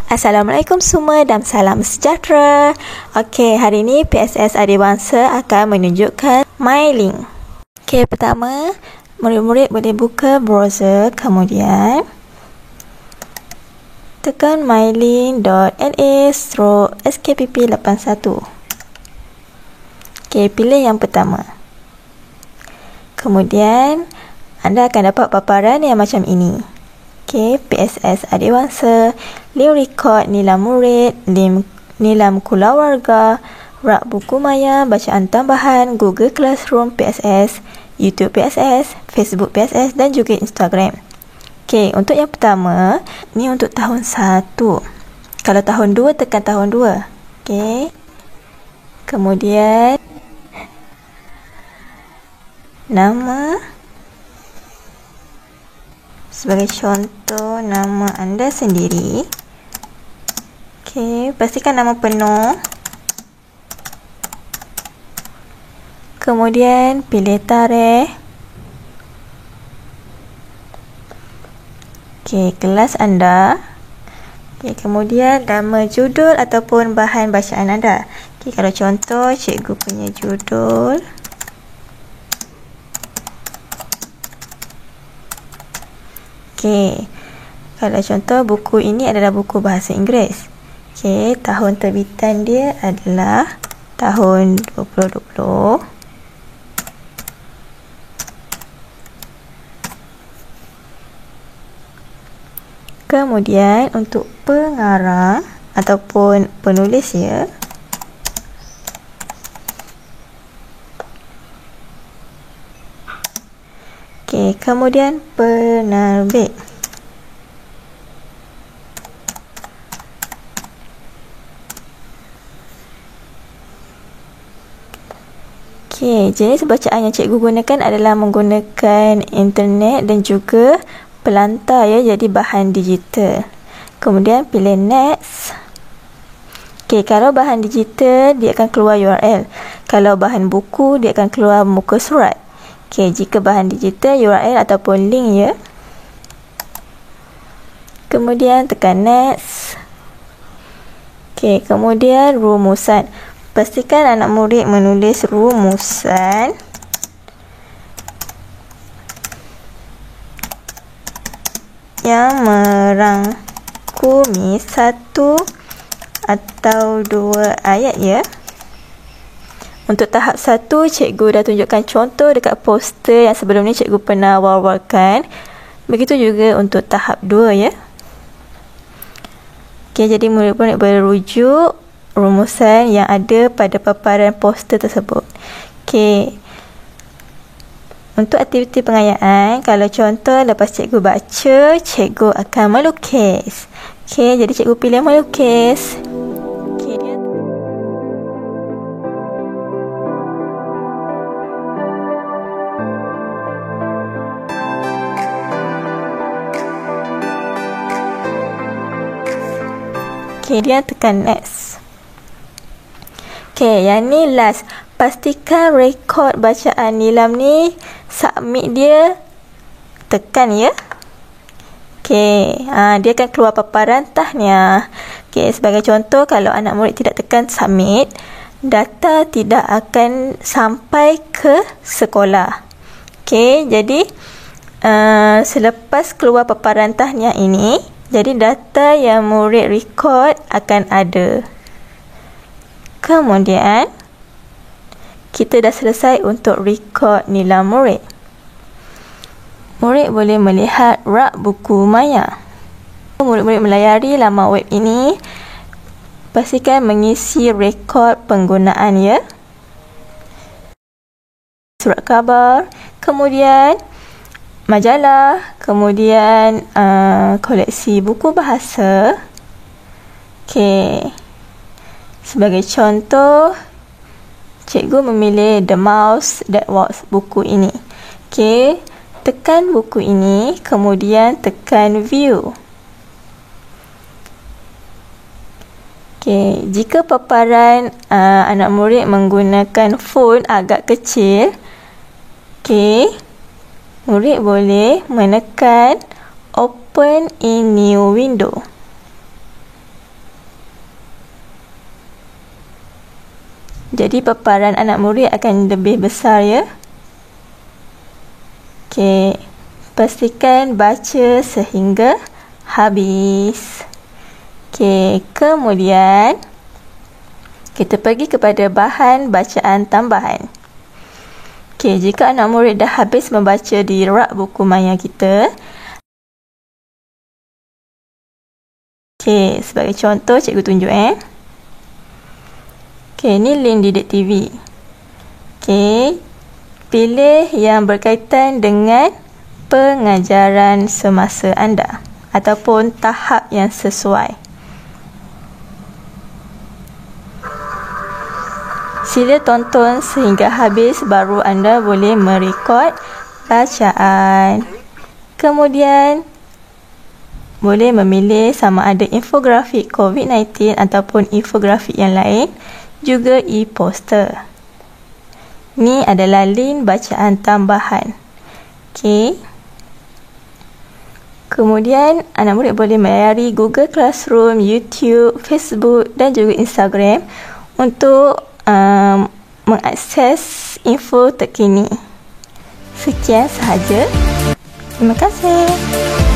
Assalamualaikum semua dan salam sejahtera. Okey, hari ini PSS Adibangsa akan menunjukkan MyLink. Okey, pertama, murid-murid boleh buka browser, kemudian tekan mylink.la/skpp81. Okey, pilih yang pertama. Kemudian, anda akan dapat paparan yang macam ini. Okey, PSS Adibangsa, link rekod Nilam Murid, link Nilam Keluarga, rak buku maya, bacaan tambahan, Google Classroom PSS, YouTube PSS, Facebook PSS dan juga Instagram. Okey, untuk yang pertama, ni untuk tahun 1. Kalau tahun 2, tekan tahun 2. Okey. Kemudian, nama. Sebagai contoh, nama anda sendiri. Okey, pastikan nama penuh. Kemudian, pilih tarikh. Okey, kelas anda. Okey, kemudian nama judul ataupun bahan bacaan anda. Okey, kalau contoh, cikgu punya judul. Okey, kalau contoh buku ini adalah buku bahasa Inggeris. Okey, tahun terbitan dia adalah tahun 2020. Kemudian untuk pengarang ataupun penulis ya. Okey, kemudian penerbit. Okey, jenis bacaan yang cikgu gunakan adalah menggunakan internet dan juga pelantar ya, jadi bahan digital. Kemudian pilih next. Okey, kalau bahan digital dia akan keluar URL. Kalau bahan buku dia akan keluar muka surat. Okey, jika bahan digital, URL ataupun link ya. Kemudian tekan next. Okey, kemudian rumusan. Pastikan anak murid menulis rumusan. Yang merangkumi 1 atau 2 ayat ya. Untuk tahap 1, cikgu dah tunjukkan contoh dekat poster yang sebelum ni cikgu pernah war-warkan. Begitu juga untuk tahap 2 ya. Okey, jadi murid-murid berujuk rumusan yang ada pada paparan poster tersebut. Okey. Untuk aktiviti pengayaan, kalau contoh lepas cikgu baca, cikgu akan melukis. Okey, jadi cikgu pilih melukis. Kemudian tekan next. Okey, yang ni last. Pastikan rekod bacaan Nilam ni submit dia, tekan ya. Okey, dia akan keluar paparan tahniah. Okey, sebagai contoh, kalau anak murid tidak tekan submit, data tidak akan sampai ke sekolah. Okey, jadi selepas keluar paparan tahniah ini, jadi data yang murid record akan ada. Kemudian, kita dah selesai untuk record Nilam Murid. Murid boleh melihat rak buku maya. Murid-murid melayari laman web ini. Pastikan mengisi rekod penggunaan ya. Surat khabar, kemudian majalah, kemudian koleksi buku bahasa. Okey. Sebagai contoh, cikgu memilih The Mouse That Walks, buku ini. Okey, tekan buku ini, kemudian tekan view. Okey, jika paparan anak murid menggunakan font agak kecil, okey, murid boleh menekan Open in New Window. Jadi paparan anak murid akan lebih besar ya. Okey, pastikan baca sehingga habis. Okey, kemudian kita pergi kepada bahan bacaan tambahan. Okey, jika anak murid dah habis membaca di rak buku maya kita. Okey, sebagai contoh cikgu tunjuk Okey, ni link Didik TV. Okey, pilih yang berkaitan dengan pengajaran semasa anda ataupun tahap yang sesuai. Sila tonton sehingga habis baru anda boleh merekod bacaan. Kemudian boleh memilih sama ada infografik COVID-19 ataupun infografik yang lain, juga e-poster. Ni adalah link bacaan tambahan. Okey. Kemudian anak murid boleh melayari Google Classroom, YouTube, Facebook dan juga Instagram untuk mengakses info terkini. Sekian sahaja. Terima kasih.